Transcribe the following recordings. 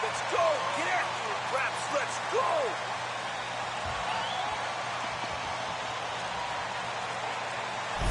Let's go! Get after it, Raps! Let's go!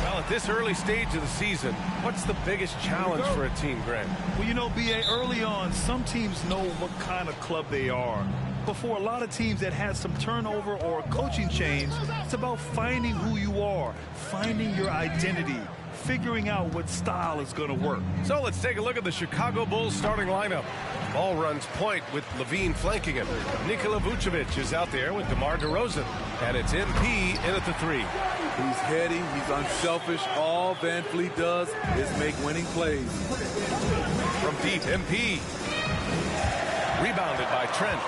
Well, at this early stage of the season, what's the biggest challenge for a team, Grant? Well, you know, B.A., early on, some teams know what kind of club they are. But for a lot of teams that had some turnover or coaching change, it's about finding who you are, finding your identity, figuring out what style is going to work. So let's take a look at the Chicago Bulls starting lineup. Ball runs point with Levine flanking him. Nikola Vucevic is out there with DeMar DeRozan. And it's MP in at the 3. He's heady, he's unselfish. All Van Fleet does is make winning plays. From deep, MP. Rebounded by Trent.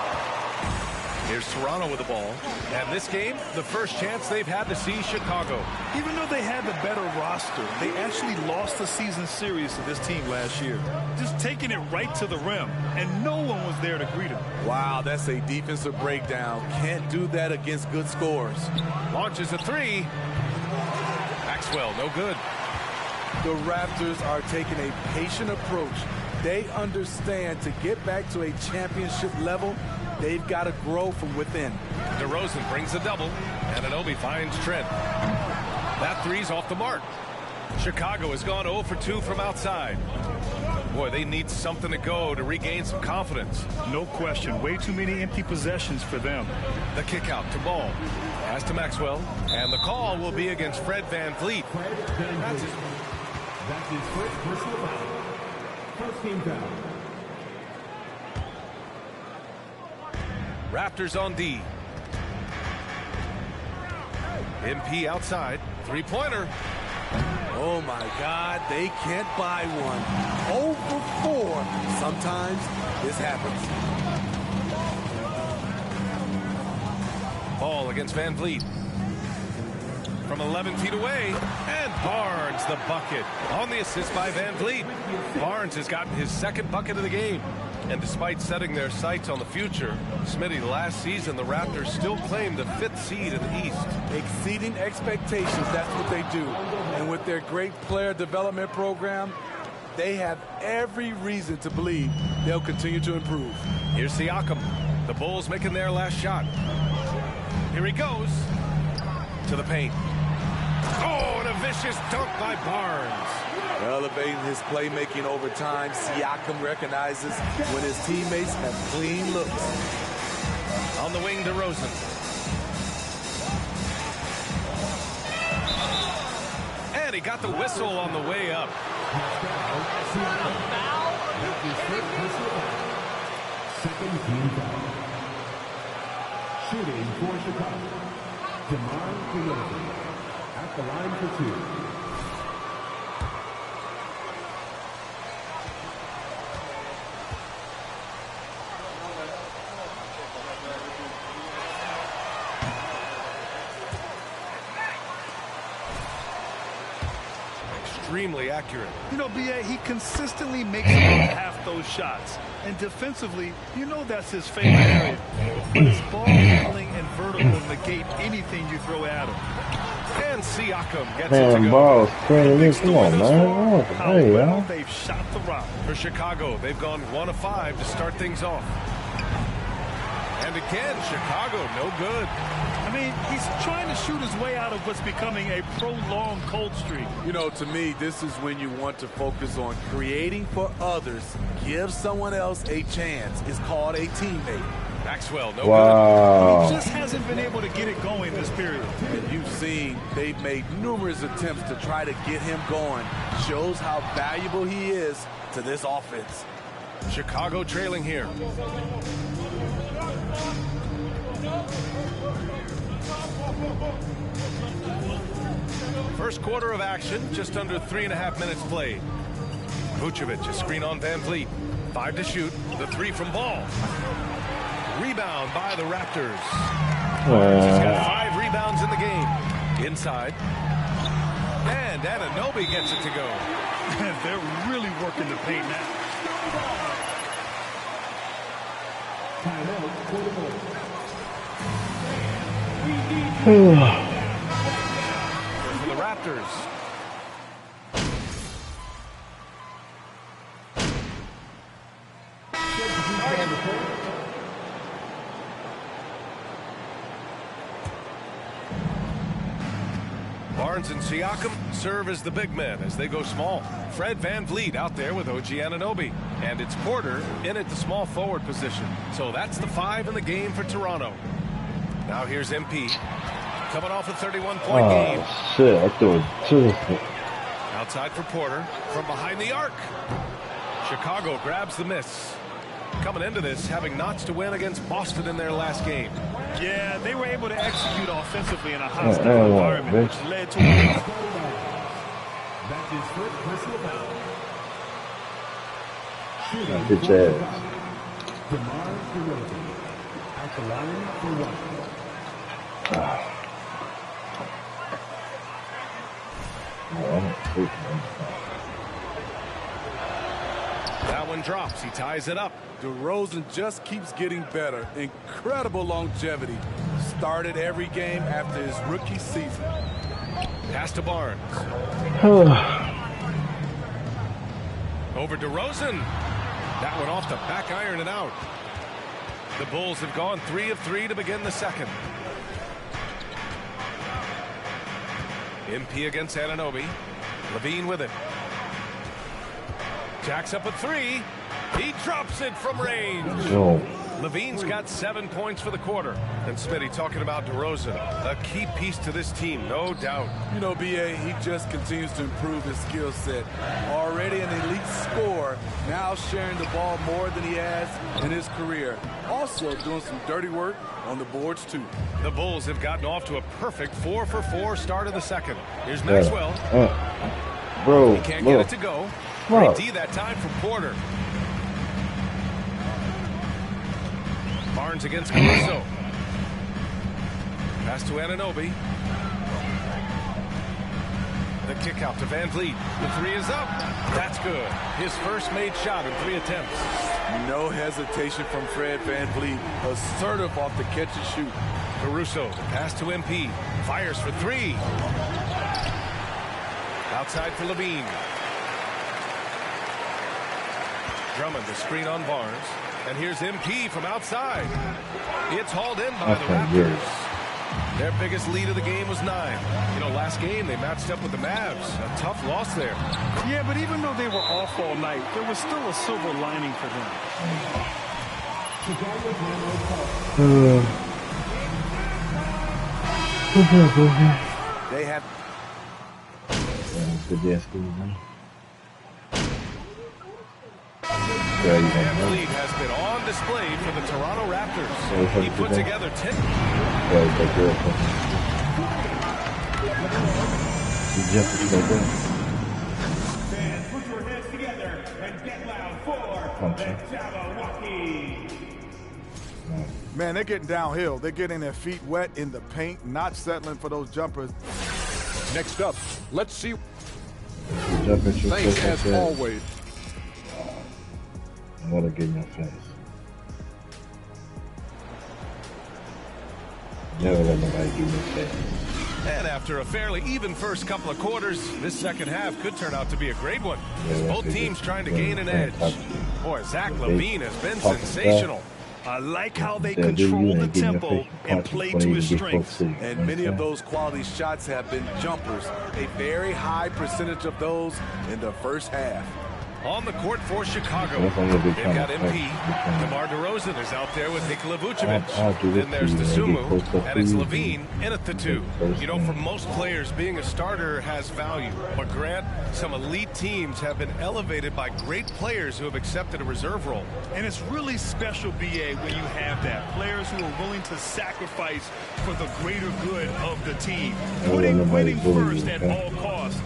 Here's Toronto with the ball. And this game, the first chance they've had to see Chicago. Even though they had the better roster, they actually lost the season series to this team last year. Just taking it right to the rim, and no one was there to greet him. Wow, that's a defensive breakdown. Can't do that against good scores. Launches a 3. Maxwell, no good. The Raptors are taking a patient approach. They understand to get back to a championship level, they've got to grow from within. DeRozan brings a double. Anunoby finds Trent. That 3's off the mark. Chicago has gone 0 for 2 from outside. Boy, they need something to go to regain some confidence. No question. Way too many empty possessions for them. The kick out to Ball. Pass to Maxwell. And the call will be against Fred Van Fleet. That's his first personal foul. First team foul. Raptors on D. MP outside. 3-pointer. Oh, my God. They can't buy one. 0 for 4. Sometimes this happens. Ball against Van Vliet. From 11 feet away. And Barnes the bucket. On the assist by Van Vliet. Barnes has gotten his second bucket of the game. And despite setting their sights on the future, Smitty, last season the Raptors still claimed the 5th seed in the East. Exceeding expectations, that's what they do. And with their great player development program, they have every reason to believe they'll continue to improve. Here's Siakam. The Bulls making their last shot. Here he goes. To the paint. Oh, and a vicious dunk by Barnes. Elevating his playmaking over time, Siakam recognizes when his teammates have clean looks. On the wing, DeRozan. And he got the whistle on the way up. Second team foul. Shooting for Chicago. DeMar DeRozan at the line for 2. Extremely accurate. You know, B.A., he consistently makes about half those shots. And defensively, you know that's his favorite area. But his ball handling and vertical negate anything you throw at him. And Siakam gets Man, it to go. ball screen in. Come on, man. How Hey, well y'all. they've shot the rock. For Chicago, they've gone 1 of 5 to start things off. And again, Chicago, no good. I mean, he's trying to shoot his way out of what's becoming a prolonged cold streak. You know, to me, this is when you want to focus on creating for others. Give someone else a chance. It's called a teammate. Maxwell, no Wow. He just hasn't been able to get it going this period. And you've seen they've made numerous attempts to try to get him going. Shows how valuable he is to this offense. good. Chicago trailing here. First quarter of action, just under 3.5 minutes played. Vucevic, a screen on Van Vliet. 5 to shoot. The 3 from Ball. Rebound by the Raptors. He's got 5 rebounds in the game. Inside. And Anunoby gets it to go. They're really working the paint now. Timeout for the Bulls. For the Raptors. Barnes and Siakam serve as the big men as they go small. Fred VanVleet out there with OG Anunoby. And it's Porter in at the small forward position. So that's the 5 in the game for Toronto. Now here's MP. Coming off a 31-point game. Oh, shit. I threw it too. Outside for Porter from behind the arc. Chicago grabs the miss. Coming into this, having knots to win against Boston in their last game. Yeah, they were able to execute offensively in a hostile environment, which led to a That's his first personal foul. Good job. DeMar DeRozan at the line for one. That one drops. He ties it up. DeRozan just keeps getting better. Incredible longevity. Started every game after his rookie season. Pass to Barnes. Over DeRozan. That one off the back iron and out. The Bulls have gone 3 of 3 to begin the second. MP against Anunoby. Levine with it. Jacks up a 3. He drops it from range. Oh. Levine's got 7 points for the quarter. And Smitty talking about DeRozan, a key piece to this team, no doubt. You know, B.A., he just continues to improve his skill set. Already an elite scorer, now sharing the ball more than he has in his career. Also doing some dirty work on the boards, too. The Bulls have gotten off to a perfect 4-for-4 start of the second. Here's Maxwell. Bro, He can't get it to go. Great D that time from Porter. Barnes against Caruso. Pass to Anunoby. The kick out to VanVleet. The 3 is up. That's good. His first made shot in 3 attempts. No hesitation from Fred VanVleet. Assertive off the catch and shoot. Caruso, pass to MP. Fires for 3. Outside for Levine. Drummond, the screen on Barnes. And here's MP from outside. It's hauled in by the Raptors. Their biggest lead of the game was 9. You know, last game they matched up with the Mavs. A tough loss there. Yeah, but even though they were off all night, there was still a silver lining for them. They have... VanVleet has been on display for the Toronto Raptors. He put together 10. Fans, put your hands together and get loud for the Jabberwockies. Man, they're getting downhill. They're getting their feet wet in the paint, not settling for those jumpers. Next up, let's see. Thanks as always. I'm gonna get in your face. Never let nobody get in your face. And after a fairly even first couple of quarters, this second half could turn out to be a great one. Both teams trying to gain an edge. Boy, Zach LaVine has been sensational. I like how they control the tempo and play to his strengths. And many of those quality shots have been jumpers. A very high percentage of those in the first half. On the court for Chicago, they've got MP. DeMar DeRozan is out there with Nikola Vucevic. Then there's Dosunmu, and it's Levine in at the 2. You know, for most players, being a starter has value. But Grant, some elite teams have been elevated by great players who have accepted a reserve role. And it's really special, B.A., when you have that. Players who are willing to sacrifice for the greater good of the team. Putting winning first at all costs.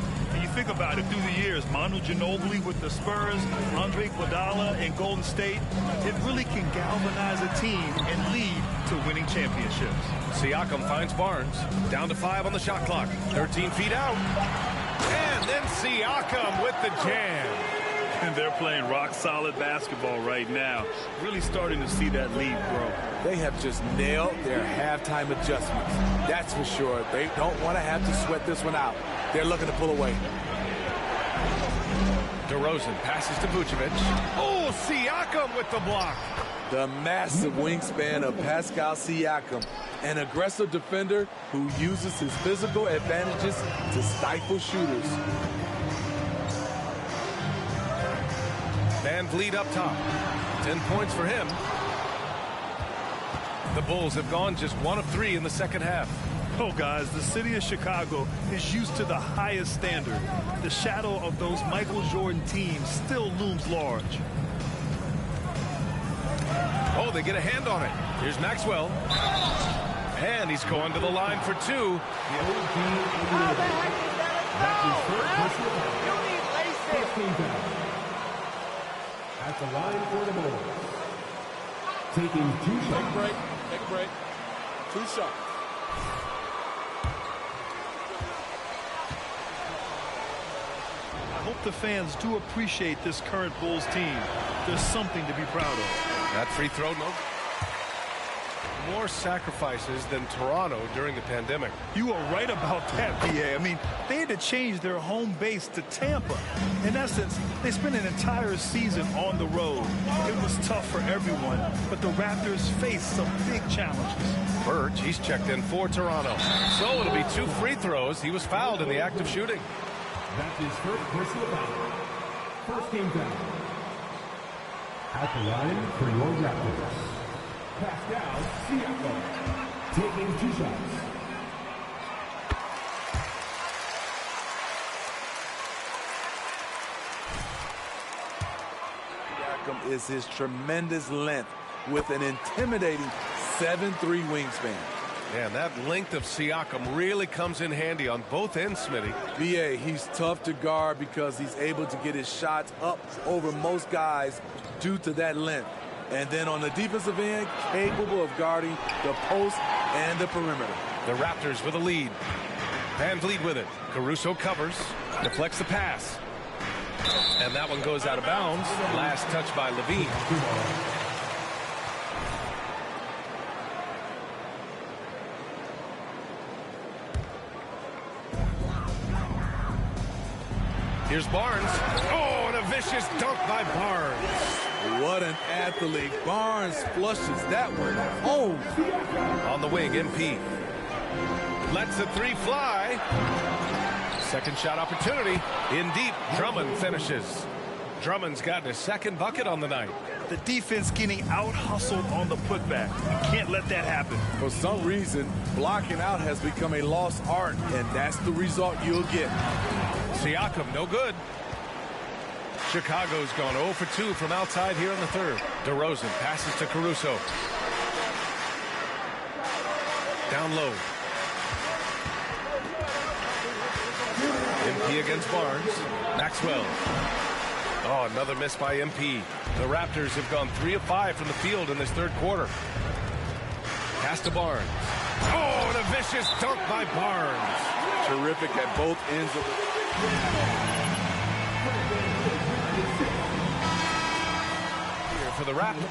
Think about it, through the years, Manu Ginobili with the Spurs, Andre Iguodala in Golden State, it really can galvanize a team and lead to winning championships. Siakam finds Barnes, down to 5 on the shot clock, 13 feet out. And then Siakam with the jam. And they're playing rock-solid basketball right now. Really starting to see that lead grow. They have just nailed their halftime adjustments. That's for sure. They don't want to have to sweat this one out. They're looking to pull away. DeRozan passes to Vucevic. Oh, Siakam with the block. The massive wingspan of Pascal Siakam, an aggressive defender who uses his physical advantages to stifle shooters. Van Vliet up top. 10 points for him. The Bulls have gone just 1 of 3 in the second half. Oh, guys, the city of Chicago is used to the highest standard. The shadow of those Michael Jordan teams still looms large. Oh, they get a hand on it. Here's Maxwell. And he's going to the line for 2. At the line for the Bulls. Taking 2 shots. Take a break. Take a break. 2 shots. I hope the fans do appreciate this current Bulls team. There's something to be proud of. That free throw, no. More sacrifices than Toronto during the pandemic. You are right about that, BA. I mean, they had to change their home base to Tampa. In essence, they spent an entire season on the road. It was tough for everyone, but the Raptors faced some big challenges. Birch, he's checked in for Toronto. So it'll be 2 free throws. He was fouled in the act of shooting. That's his first personal foul. First team foul. At the line for your Raptors, Pascal Siakam, taking 2 shots. Siakam is his tremendous length with an intimidating 7'3" wingspan. Man, that length of Siakam really comes in handy on both ends, Smitty. BA, he's tough to guard because he's able to get his shots up over most guys due to that length. And then on the defensive end, capable of guarding the post and the perimeter. The Raptors with a lead. Van Vliet with it. Caruso covers, deflects the pass. And that one goes out of bounds. Last touch by Levine. Here's Barnes. Oh, and a vicious dunk by Barnes. What an athlete. Barnes flushes that one home. On the wing, MP. Lets the 3 fly. Second shot opportunity. In deep, Drummond finishes. Drummond's gotten his 2nd bucket on the night. The defense getting out-hustled on the putback. You can't let that happen. For some reason, blocking out has become a lost art, and that's the result you'll get. Siakam, no good. Chicago's gone 0 for 2 from outside here in the 3rd. DeRozan passes to Caruso. Down low. MP against Barnes. Maxwell. Oh, another miss by MP. The Raptors have gone 3 of 5 from the field in this 3rd quarter. Pass to Barnes. Oh, and a vicious dunk by Barnes. Terrific at both ends of it. Here for the Raptors.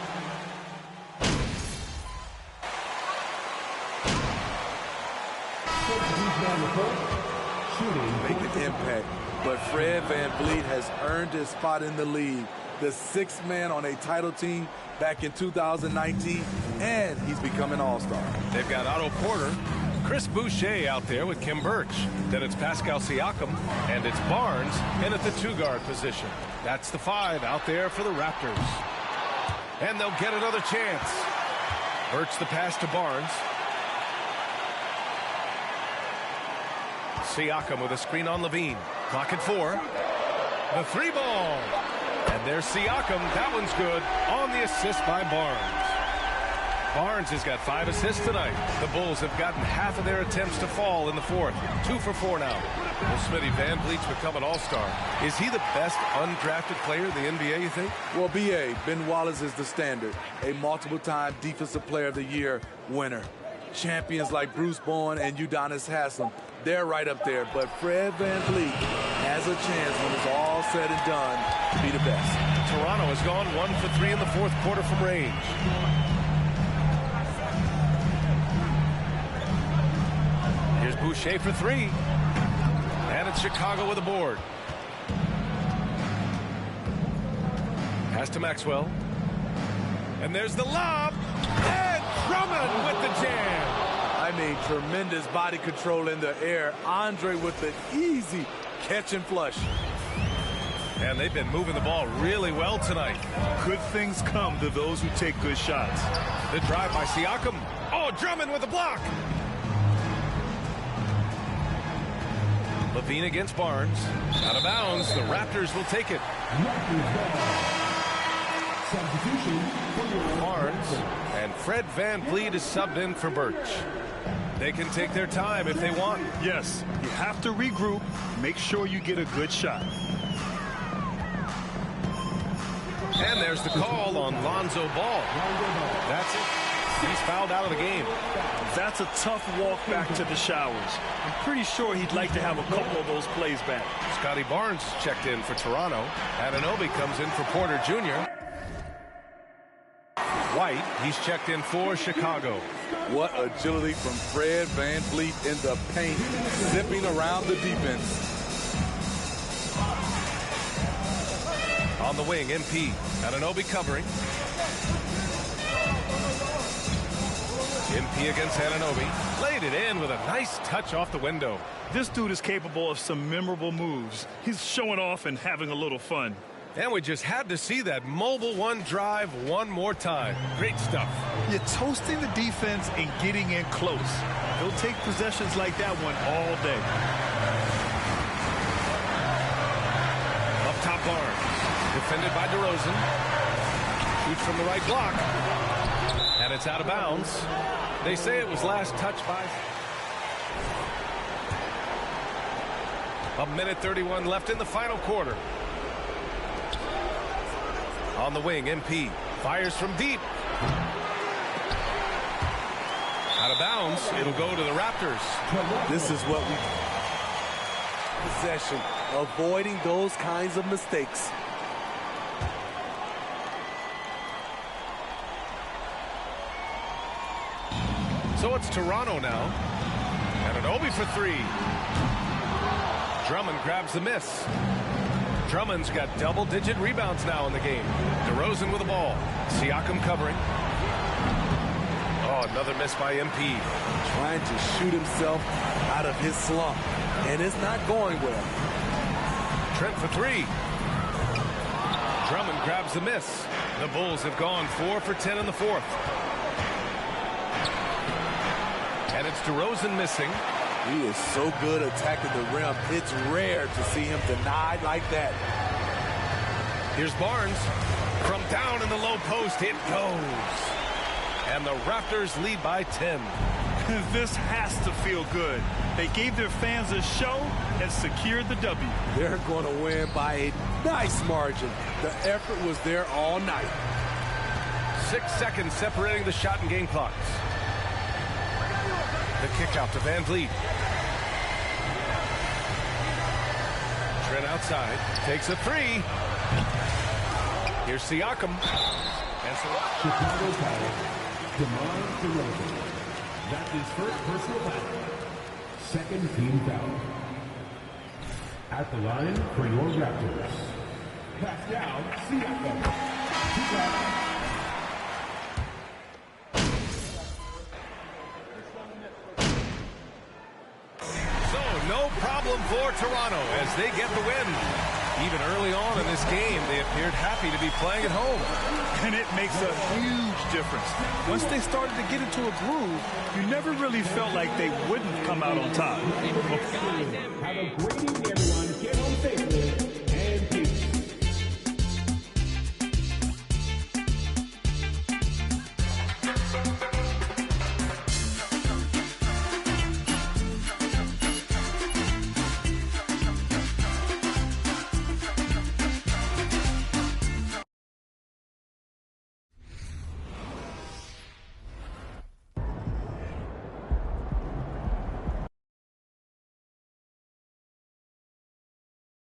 Make an impact, but Fred Van Vliet has earned his spot in the league. The 6th man on a title team back in 2019, and he's become an all-star. They've got Otto Porter, Chris Boucher out there with Kim Birch. Then it's Pascal Siakam, and it's Barnes in at the 2-guard position. That's the 5 out there for the Raptors. And they'll get another chance. Birch the pass to Barnes. Siakam with a screen on Levine. Clock at 4. The 3 ball. And there's Siakam. That one's good on the assist by Barnes. Barnes has got 5 assists tonight. The Bulls have gotten half of their attempts to fall in the 4th. 2 for 4 now. Well, Smitty, Van Vliet's become an all-star. Is he the best undrafted player in the NBA, you think? Well, B.A., Ben Wallace is the standard. A multiple-time Defensive Player of the Year winner. Champions like Bruce Bowen and Udonis Haslem, they're right up there. But Fred Van Vliet has a chance when it's all said and done to be the best. Toronto has gone 1 for 3 in the 4th quarter from range. Here's Boucher for 3. And it's Chicago with a board. Pass to Maxwell. And there's the lob. And Drummond with the jam. I mean, tremendous body control in the air. Andre with the easy catch and flush. And they've been moving the ball really well tonight. Good things come to those who take good shots. The drive by Siakam. Oh, Drummond with a block. Levine against Barnes. Out of bounds. The Raptors will take it. Barnes and Fred VanVleet is subbed in for Birch. They can take their time if they want. Yes, you have to regroup. Make sure you get a good shot. And there's the call on Lonzo Ball. That's it. He's fouled out of the game. That's a tough walk back to the showers. I'm pretty sure he'd like to have a couple of those plays back. Scotty Barnes checked in for Toronto. Anunoby comes in for Porter Jr. White, he's checked in for Chicago. What agility from Fred VanVleet in the paint, zipping around the defense. On the wing, MP. Anunoby covering. MP against Anunoby. Laid it in with a nice touch off the window. This dude is capable of some memorable moves. He's showing off and having a little fun. And we just had to see that mobile one drive one more time. Great stuff. You're toasting the defense and getting in close. He'll take possessions like that one all day. Up top Barnes. Defended by DeRozan. Shoots from the right block. And it's out of bounds. They say it was last touched by... A minute 31 left in the final quarter. On the wing, MP fires from deep. Out of bounds. It'll go to the Raptors. This is what we... Possession. Avoiding those kinds of mistakes. So it's Toronto now. Anunoby for three. Drummond grabs the miss. Drummond's got double-digit rebounds now in the game. DeRozan with the ball. Siakam covering. Oh, another miss by MP. Trying to shoot himself out of his slump. And it's not going well. Trent for three. Drummond grabs the miss. The Bulls have gone 4 for 10 in the fourth. And it's DeRozan missing. He is so good attacking the rim. It's rare to see him denied like that. Here's Barnes. From down in the low post, it goes. And the Raptors lead by 10. This has to feel good. They gave their fans a show and secured the W. They're going to win by a nice margin. The effort was there all night. 6 seconds separating the shot and game clocks. The kick out to VanVleet. Trent outside. Takes a three. Here's Siakam. And so Chicago foul. DeMar DeRozan. That's his first personal foul. Second team foul. At the line for your Raptors. Pascal Siakam. no problem for Toronto as they get the win. Even early on in this game, they appeared happy to be playing at home. And it makes a huge difference. Once they started to get into a groove, you never really felt like they wouldn't come out on top. Have a great evening, everyone. Get home safely and peace.